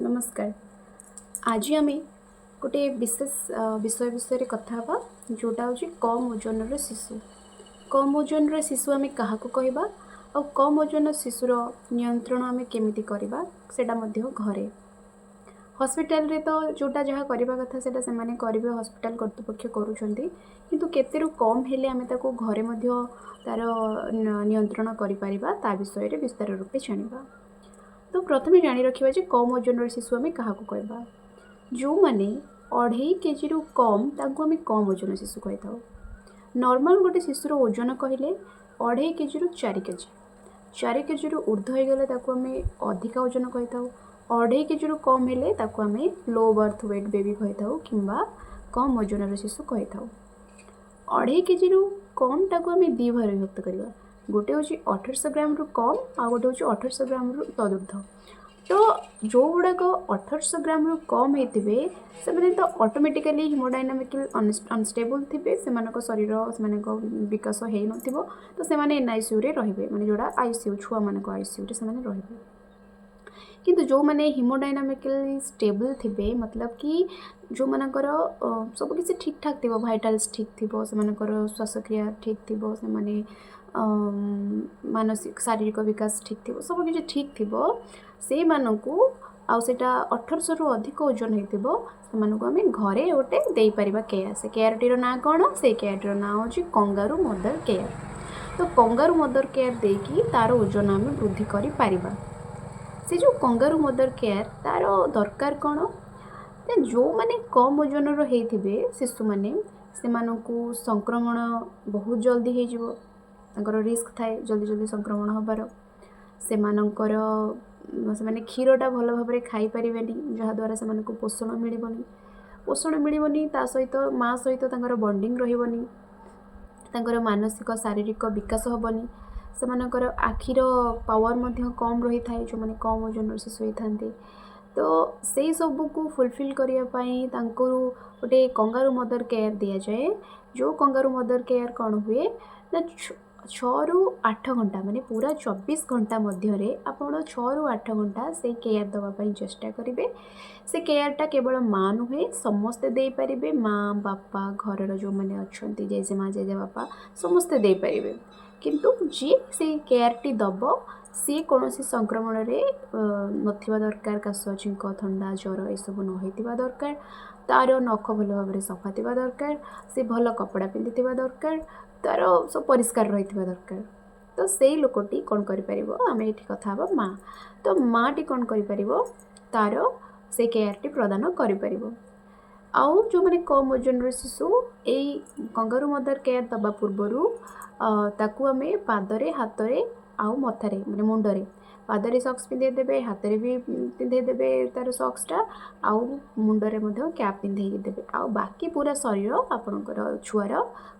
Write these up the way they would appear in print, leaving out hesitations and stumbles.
नमस्कार। आज आम गोटे विशेष विषय विषय कथा हाँ जोटा हूँ कम ओजन शिशु। कम ओजन शिशु आम क्या कहवा आ कम ओजन शिशुर नियंत्रण आम केमी करवा सेटा घरे हॉस्पिटल रे तो जोटा जहाँ करवा कथा सेटा से माने करेंगे हॉस्पिटल कर्तृपक्ष करूछंती किंतु केतेरु कम हेले आम ताको घरे तार नियंत्रण करिपारिबा ता विषय रे विस्तार रूपे जानिबा। तो प्रथमे जानी रखिबा जे कम ओजन शिशु आम क्या कहवा जो मैंने 2.5 केजी रु कम ताको आम कम ओजन शिशु कही था। नॉर्मल गोटे शिशुर ओजन कहले 2.5 केजी रु 4 केजी 4 केजी रु ऊर्ध्व हो गले ताको आम अधिका ओजन कही था। 2.5 केजी रु कम हेले ताको आम लो बर्थ वेट बेबी कही था किंबा कम ओजन शिशु कही था। 2.5 केजी रु कम ताको आम दी भाग विभक्त करवा गोटे हूँ 1800 ग्राम रु कम आ गोटे हूँ 1800 ग्राम रु तदूर्ध। तो जो गुड़ाक 1800 ग्राम रु कम होते से तो ऑटोमेटिकली हिमोडायनामिकल अनस्टेबल थे से शरीर से विकास हो न तो से एनआईसीयू रे रहिबे माने जोड़ा आईसीयू छुआ मान आईसीयू रे से रहिबे। किंतु जो मैंने हिमोडायनामिकली स्टेबल थे मतलब कि जो मानकर सब किसी ठीक ठाक थी भाइटाल्स ठीक थी से श्वासक्रिया ठीक थी से मानसिक शारीरिक विकास ठीक थी सब किसी ठीक थी से मानकू आउ सेटा 1800 रु अधिक ओजन होइतिबो सेमानकू आमे घरे गोटे देई परिबा केयर। से केयरटीर ना कौन से केयरटीर ना होची कंगारू मदर केयर। तो कंगारू मदर केयर देकी तार ओजन आमे वृद्धि करि पारिबा। से जो कंगारू मदर केयर तार दरकार कौन जो माने कम ओजन रो हेइथिबे शिशु माने सेमानकू संक्रमण बहुत जल्दी हो जिवो तांकर रिस्क थाए जल्दी जल्दी संक्रमण होबार सेमानकर से क्षीरटा भल भाव में खाई पारे जहाद्वारा से पोषण मिलनी ता सहित माँ सहित बॉन्डिंग रही मानसिक शारीरिक विकास हेनी से आखिर पावर कम रही था जो मैंने कम ओजन शिशु होते। तो से सब को फुलफिल करने गोटे कंगारू मदर केयर दि जाए। जो कंगारू मदर केयर कौन हुए ना 6 रु 8 घंटा माने पूरा 24 घंटा मध्य आप 6 रु 8 घंटा से केयर दवापाई चेष्टा करेंगे। से केयरटा केवल माँ नुहे समस्ते दे पारे माँ बापा घर जो मैंने अच्छा जेजे माँ जेजे बापा समस्ते दे पारे किंतु जी से केयरटी दब सी कौन संक्रमण रे नथिबा दरकार काश छिंक थंडा ज्वर ये सब न होइतिबा दरकार तार नख भल भाव में सफा थिबा दरकार से भल कपड़ा पिंधि दरकार तार सब परिष्कार रही दरकार। तो से लोकटी कौन करें ये कथा माँ तो माँ टी कौन कर तार से केयरटी प्रदान कर आउ जो मैंने कम ओजन शिशु यही कंगारू मदर केयर दबा पूर्वर ताकू आम पादरे हाथ आउ मथारे माने मुंडरे पादरे सॉक्स पिंधे देबे हाथ में भी पिंधे देबे तार सॉक्सटा आउ मुंडरे मध्य कैप पिंधे देबे आउ बाकी पूरा शरीर आपणकर छुआर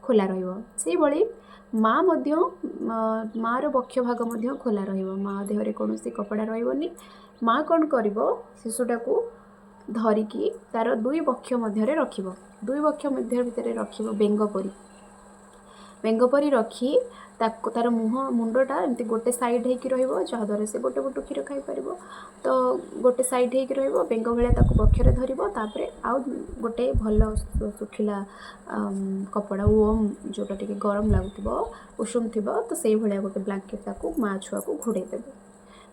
खोला रहिबो। से भली माँ मध्य माँ बक्ष भाग मध्य खोला रहिबो माँ देहरे कोनोसी कपड़ा रहिबोनी। माँ कौन करिवो शिशुटा को धरिकी तार दुई बक्ष मध्य रखिबो दुई बक्ष मध्य भितर रखिबो बेंग परी रखी तार मुह मुंडटा एमती गोटे साइड होकर रहाद्वारा से गोटे गोटे क्षीर खाई पार। तो गोटे साइड होकर बेंग भाया बक्षरे धरपर आउ गोटे भल सुखिला कपड़ा वोम जोटा टे गरम लगुव उषुम थी तो से भाया गोटे ब्लांकेट माँ छुआ को घोड़े देवे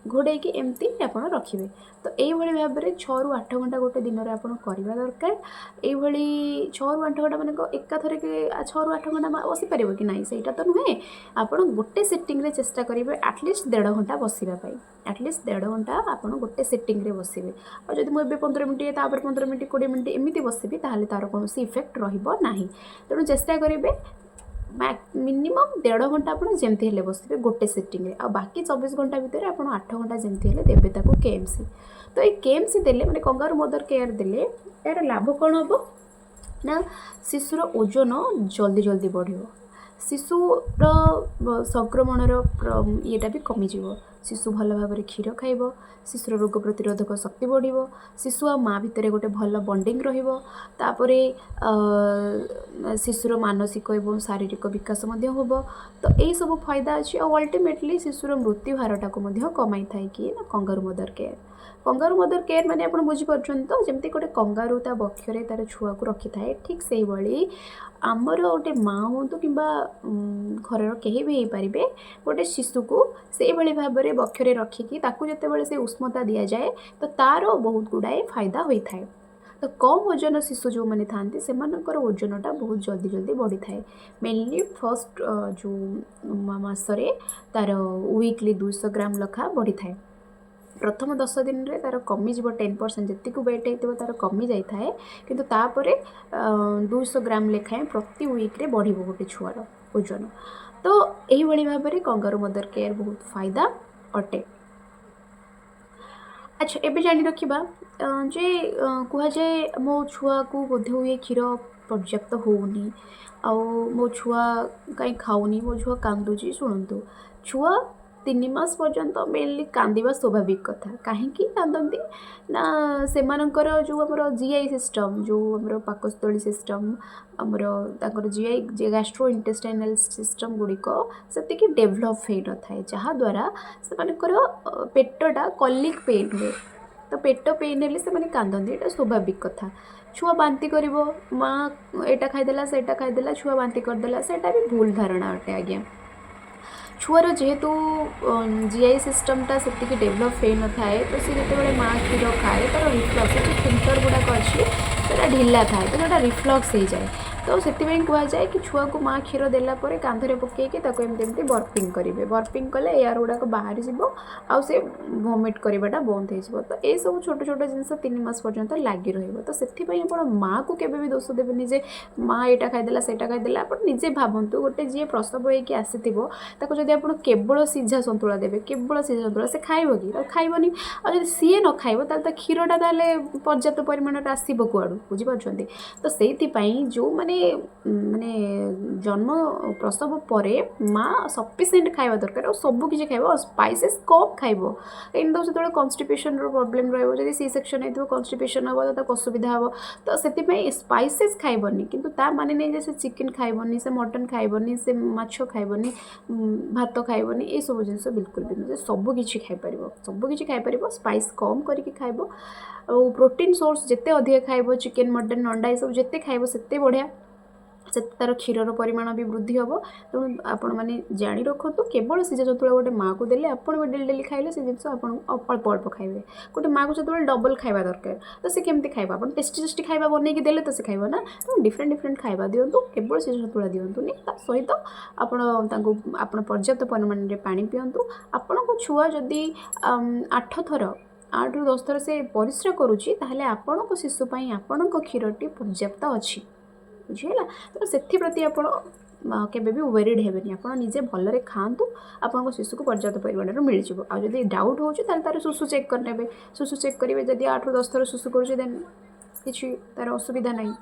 घोड़े की एमती आप रखिए। तो यही भाव में 6 रु 8 घंटा गोटे दिन में आप करवा दरकार। ये 6 रु 8 घंटा मानक एकाथर के 6 रु 8 घंटा बसी पार कि ना सहीटा तो नुहे आप गोटे सिटिंग रे चेष्टा करेंगे आटलिस्ट 1.5 घंटा बसापी आटलिस्ट 1.5 घंटा आप गोटे सिटिंग रे बसबे और जब मुझे 15 मिनट तापर 15 मिनट 20 मिनट एमती बसबी तार कौन इफेक्ट रहा तेणु चेष्टा करेंगे मिनिमम 1.5 घंटा आप जमती हेले बसबे गोटे सिटिंग रे आ बाकी 24 घंटा भितर आप 8 घंटा जमती हेले देबे ताको केएमसी। तो ये केएमसी देले माने कंगारू मदर केयर देले यार लाभ कौन हम ना शिशुर ओजन जल्दी जल्दी बढ़ियो शिशुर संक्रमण येटा भी कमिजिवो शिशु भल भाव क्षीर खाइब, शिशुर रोग प्रतिरोधक शक्ति बढ़िबो, शिशु आ माँ भितर गोटे भल बॉन्डिंग रहिबो, तापरे शिशुर मानसिक एवं शारीरिक विकास मध्य होबो। तो यही सब फायदा अच्छी और अल्टीमेटली शिशुर मृत्यु हारटा को मध्य कमाई थाए कि ना kangaroo mother care. Kangaroo mother care माने आपण बुझिपारछन तो जमती गोटे कंगारू ता बक्षरे तार छुआ को रखि थाए, ठीक से भली आमर गोटे माँ हूँ कि घर कहीं भी हो पारे गोटे शिशु को से भली भाव में बक्षरे रखिकी ताकू जितेबाला से उष्मता दि जाए तो तार बहुत गुड़ाए फायदा होता है। तो कम ओजन शिशु जो मैंने था से ओजनटा बहुत जल्दी जल्दी बढ़ी थाए। मेनली फर्स्ट जो मसरे तार वीकली 200 ग्राम लखा बढ़ी थाए। प्रथम 10 दिन रे तार कमिज 10% जी वेट होता तार कमी जाए कि तापर 200 ग्राम लेखाएं प्रति वीक्रे बढ़ गोटे छुआर ओजन। तो यही भाव में कंगारू मदर केयर बहुत फायदा अटे। अच्छा एबे जानी रखिबा जे कह जाए मो छुआ को बोध हुए क्षीर पर्याप्त होनी आ मो छुआ कहीं खाऊनी, मो छुआ कांदुची। शुणु छुआ 3 मास पर्यंत मेनली कांदिबा स्वाभाविक कथा। कहीं कांदती ना से जो आमर जीआई सिस्टम जो आमर पाकस्थली सिस्टम आमर ताकर जीआई गैस्ट्रो इंटेस्टाइनल सिस्टम गुड़िक से डेभलप हो न थाए जहाँद्वारा से पेटटा कॉलिक पेन हुए। तो पेट पेन हेल्ले से कांदती, ये स्वाभाविक कथा। छुआ बांती कर माँ एटा खाईदेला सेटा खाईदेला छुआ बांती करदेला, सेटा भी भूल धारणा अटे आज्ञा। छुआर जेहेतु जीआई सिस्टमटा से डेभलप हो न थाए तो सी जिते माँ क्षीर खाए तार रिफ्लक्स जो फिल्टर गुड़ाक अच्छी तो ढिला थाए तो जोटा रिफ्लक्स हो जाए। तो से कहुए कि छुआ को माँ क्षीर देलापर कांधरे पकईकि एमती बर्पिंग करेंगे। बर्पिंग कले एयर गुड़ाक बाहरी आउ से वोमिट करवाटा बंद हो। तो ये सब छोट छोट जिनस 3 मास पर्यंत लगी रही। तो से माँ को केवे भी दोष देवेनि जे माँ यहाँ खाईदेला सेटा खाईदेला। आप निजे भावतु गोटे जी प्रसव होगी आसीथिबो ताको जदि आप केवल सिझा सतुला देवे, केवल सिझा सतुला से खाइब कि खाइबनी। और जब सी न खाइब ताले क्षीरटा ताले पर्याप्त परिमाण आसब कुआड़ू बुझीपार। तो से जो माने जन्म प्रसव पर माँ सफिसीयंट खाଇବା दरकार और सबकि खाइब और स्पाइसेस कम खाइब कहीं से कन्स्टिपेशन प्रोब्लेम रही सी सेक्शन हो कन्स्टिपेशन हम तो असुविधा हम। तो से स्पाइसेस खाइबनी किंतु ता माने नहीं से चिकेन खाइबनी, से मटन खाइबनी, से माछ खाइबनी, भात खाइबनी, ये सब जिन बिल्कुल भी नहीं। सबकि खाइपर, सबकि खाइपर, स्पाइस कम करके खाइब और प्रोटीन सोर्स जिते अधिक खाइब चिकेन मटन अंडा ये सब जिते खाइब सेते बढ़िया, से तार क्षीर परिमाण भी वृद्धि हम। तेणु आपण मैंने जाणी रखु केवल सिझा सतुला गोटे माँ को देले आपण भी डेली डेली खाइले से जिन अल्प अल्प खाइबे। गोटे माँ को जो डबल खाइबा दरकार तो से केमती खाइबा आप टेस्टी टेस्टी खाइबा बनैकी देले तो से खाइब ना। तो डिफरेंट डिफरेंट खाइबा दिंतु, केवल सिझा सतुला दिंतुनि। सहित आपण पर्याप्त परिमाण में पानी पिंतु। आपण को छुआ जदि 8 थर 8 ରୁ 10 थर से परिस्रा करुच्ची ताहले आपण को शिशु पाई आपण को क्षीरटी पर्याप्त अच्छी बुझीगला। तो से केबे भी वेरिड हेबेनी, आप निजे भलरे खातु आपन शिशु को पर्याप्त परिमाण मिल जाए। आ जदि डाउट हो तार सुसु चेक करने, सुसु चेक करेंगे जदि 8 ରୁ 10 थर सुसु करुचे देन किसी तार असुविधा नहीं।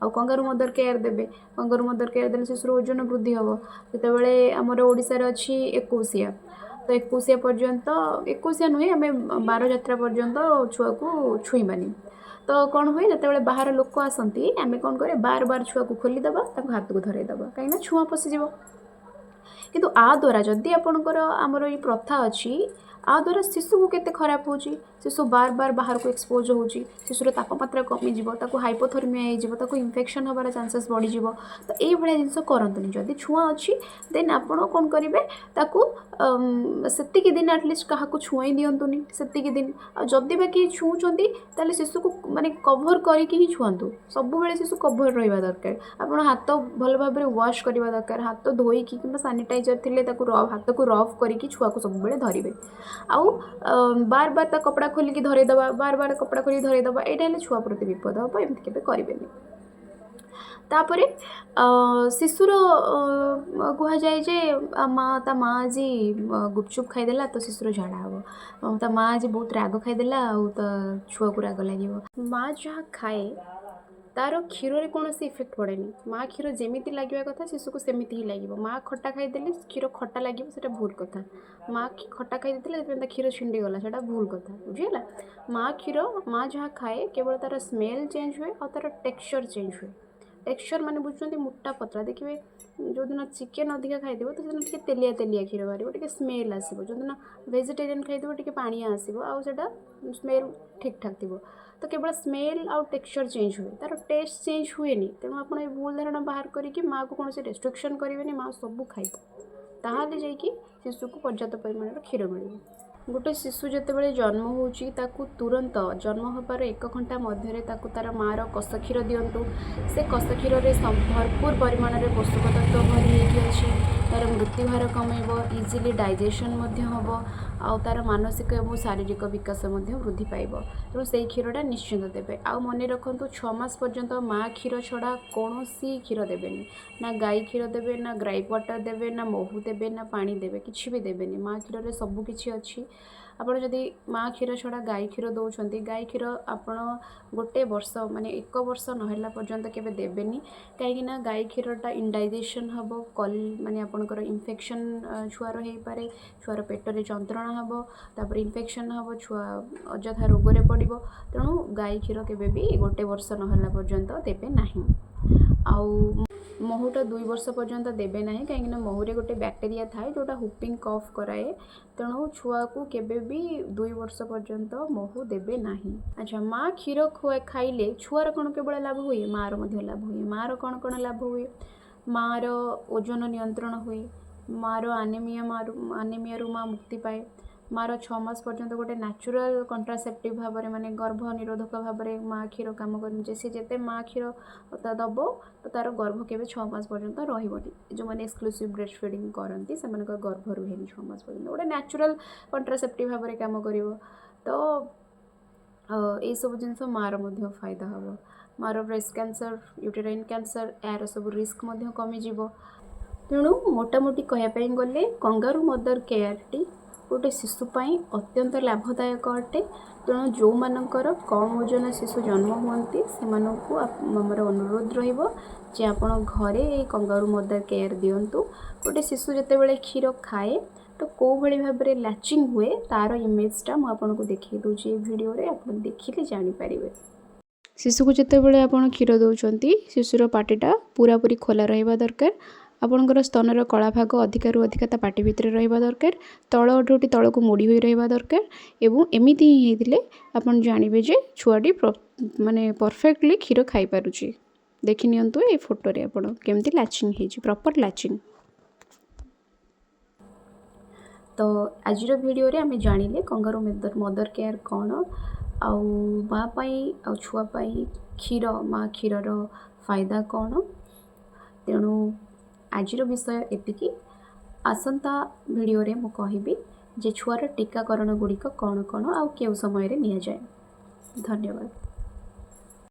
आ कंगारू मदर केयर देबे, कंगारू मदर केयर देले शिशुर ओजन वृद्धि हम। जितेबाला आमर ओडिशा रे अछि 21 तो 21 पर्यंत 21 नुहे आम 12 यात्रा पर्यंत छुआ को छुईबानी। तो कौन हुए जिते बाहर लोक आसती आम कौन करे बार बार छुआ को खोलीदेवा हाथ को धरईदेवा कहीं छुआ पशिज। किंतु आ द्वारा जदि आपणकर आमर ये प्रथा अच्छी आ द्वारा शिशु को केते खराब हो, शिशु बार बार बाहर को एक्सपोज हो, शिशुर तापमात्रा कमिज, हाइपोथर्मिया हो, इन्फेक्शन हबार चांसेस बढ़ीज। तो ये जिनस करतुनि। जदि छुआ अच्छी देन आपण कौन करेंगे सेतिकी दिन एटलिस्ट क्या छुई दिंतुनि सेतिकी दिन। जदि बाकी छुँच ताले शिशु को माने कभर करके ही छुआंतु। सब बेले शिशु कभर रहा दरकार। आप हाथ भल भाव में वाश करवा दरकार, हाथ धोईकी कि सानिटाइजर थे हाथ को रफ करके छुआ को सब बेले धरवे। आउ बार बार ता कपड़ा खोलिकी धरईदेवा, बार बार कपड़ा खोलिक धरईदेवा, यहाँ छुआ प्रति विपद हम। एमती केबे करेनि। तापरे शिशुर कह जाए जे ता माँ आज गुपचुप खाईदेला तो शिशुर झाड़ा हम, ता माँ आज बहुत राग खाईदेला तो छुआ को राग लगे। माँ जहाँ खाए तार क्षीर में कौन इफेक्ट पड़े माँ क्षीर जमी लगे कथा शिशु को सेमती ही लगे माँ खटा खाईदे क्षीर खटा लगे से भूल कथा माँ खटा खाई क्षीर छिंडीगला से भूल कथा बुझीगला माँ क्षीर माँ जहाँ खाए केवल तार स्मेल चेंज हुए और तार टेक्सचर चेंज हुए टेक्सचर माने बुझुଛନ୍ତି मोटा पतला देखिए जो दिन चिकेन अधिका खाइदेव तो से तेलिया तेलिया क्षीर बाहर टे स्मेल आसो जो दिन वेजिटेरियन खाइदेव टे पानिया आसो आटा स्मेल ठीक ठाक थी तो केवल स्मेल आउ टेक्सचर चेंज हुए तार टेस्ट चेंज हुए तेणु आप भूल धारणा बाहर करके माँ को कौन रेस्ट्रिक्शन करेंगे माँ सब खाइबे ताहले जाइए शिशु को पर्याप्त परिमाण क्षीर मिले गोटे शिशु जितेबाला जन्म होची ताकू तुरंत जन्म हबार 1 घंटा मध्य ताकू तार माँ कष क्षीर दिंतु से कष क्षीर भरपूर परिमाण में पोषक तत्व भरी अच्छी तार मृत्यु हार कमेब इजिली डाइजेशन हम आउ तार मानसिक और शारीरिक विकास वृद्धि पाइब तेणु से क्षीरटा निश्चिंत देवे आ मन रखु 6 मास पर्यंत माँ क्षीर छड़ा कौन क्षीर देवेनि ना गाई क्षीर देवे ना ग्राइप वाटर देवे ना महू देवे ना पानी देवे किसी भी देवेनि माँ क्षीर में सबकि अच्छी आपड़ जदि माँ क्षीर छड़ा गाई क्षीर दौरान गाई क्षीर आपड़ गोटे वर्ष माने 1 वर्ष नहला पर्यंत केवे देवेनि कहीं गाई क्षीरटा इनडाइजेशन हम कल माने आपणकर इन्फेक्शन छुआर हो पारे छुआर पेटरे जंत्रणा हम तापर इन्फेक्शन हम छुआ अଯଥା रोग रे पड़िबो तेणु गाई क्षीर केवे भी 1 वर्ष नहला पर्यंत देवे नाही आउ महूटा 2 वर्ष पर्यंत देवे ना कहीं महूरे गोटे बैक्टेरिया थाए जोटा हुपिंग कफ कराए तेणु छुआ को केबे भी 2 वर्ष पर्यंत महू देवे ना। अच्छा माँ क्षीर खाइले छुआर कौन केवल लाभ हुए मार लाभ हुए मार कौन कौन लाभ हुए मार ओजन नियंत्रण हुए मार आनेमिया रु माँ मुक्ति पाए मार 6 मास पर्यंत गोटे नेचुरल कंट्रासेप्टिव भाव में माने गर्भ निरोधक भाव में माँ क्षीर कम कर जिते माँ क्षीर दब तो तार गर्भ के 6 मास पर्यंत रही जो मैंने एक्सक्लूसिव ब्रेस्ट फीडिंग करती से गर्भ रुहे 6 मास पर्यंत गोटे नेचुरल कंट्रासेप्टिव भाव में कम कर तो यही सब जिन मार फायदा हम मार ब्रेस्ट कैंसर यूटेराइन कैंसर यार सब रिस्क कमिज तेणु मोटामोटी कहवाई गले कंगारू मदर केयर टी गोटे शिशुपाई अत्यंत लाभदायक अटे तेणु जो मानकर कम ओजन शिशु जन्म हुंती से आमर अनुरोध जे आपण घरे कंगारू मदर केयर दिंतु गोटे शिशु जितेबाला क्षीर खाए तो कौ भाई भाव में लैचिंग हुए तार इमेजटा मुझे देखी दूसरी वीडियो रे आप देखिले जानीपर शिशु को जितेबाला आप क्षीर दौरान शिशुर पाटिटा पूरा पूरी खोला रहा दरकार आपणकर स्तनर कला भाग अधिकारु अधिका ता पाटी भितर रहिबा दरकार तल ओठोटी तलको मोड़ी होई रहिबा दरकार एवं एमिति ही हेतिले आपण जानिबे जे छुआटी माने परफेक्टली क्षीर खाई पारुची देखि नियंतु ए फोटो रे आपण केमति लैचिंग हेची प्रॉपर लैचिंग। तो आजिर वीडियो रे आमे जानिले कंगारू मदर केयर कौन आउ माँ पाई आउ छुआ पाई क्षीर माँ क्षीरर फायदा कौन तेणु आजिर विषय एतिकी आसंता वीडियो रे मु कहिबी जे छुआर टीकाकरण गुड़िक कौन कौन आउ केउ समय रे निया जाए। धन्यवाद।